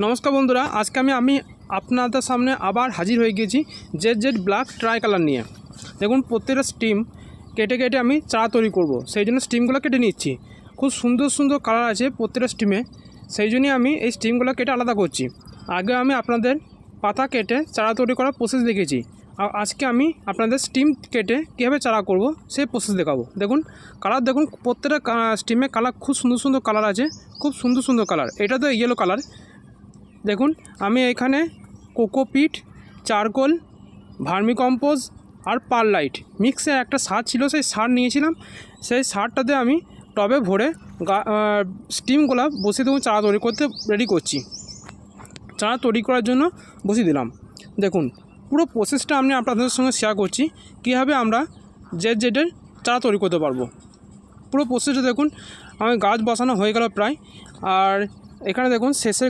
नमस्कार बंधुरा आज के আমি আপনাদের সামনে আবার হাজির হয়ে গেছি জেড ব্ল্যাক ট্রাই কালার নিয়ে। দেখুন প্রত্যেকটা স্টিম কেটে কেটে আমি চারা তৈরি করব, সেই জন্য স্টিমগুলো কেটে নিচ্ছি। খুব সুন্দর সুন্দর কালার আছে প্রত্যেকটা স্টিমে, সেই জন্যই আমি এই স্টিমগুলো কেটে আলাদা করছি। আগে আমি আপনাদের পাতা কেটে চারা তৈরি করার প্রসেস দেখেছি, আর আজকে আমি আপনাদের স্টিম কেটে কীভাবে চারা করব সেই প্রসেস দেখাবো। দেখুন কালার, দেখুন প্রত্যেকটা স্টিমে কালার খুব সুন্দর সুন্দর কালার আছে, খুব সুন্দর সুন্দর কালার। এটা তো ইয়েলো কালার। দেখুন আমি এখানে কোকোপিট, চারকোল, ভার্মিকম্পোজ আর পারলাইট মিক্সে একটা সার ছিল, সেই সার নিয়েছিলাম। সেই সারটাতে আমি টবে ভরে স্টিমগুলো বসিয়ে দেবো, চারা তৈরি করতে রেডি করছি। চারা তৈরি করার জন্য বসিয়ে দিলাম। দেখুন পুরো প্রসেসটা আমি আপনাদের সঙ্গে শেয়ার করছি, কীভাবে আমরা জেডের চারা তৈরি করতে পারবো। পুরো প্রসেসটা দেখুন, আমি গাছ বসানো হয়ে গেল প্রায়। আর এখানে দেখুন শেষে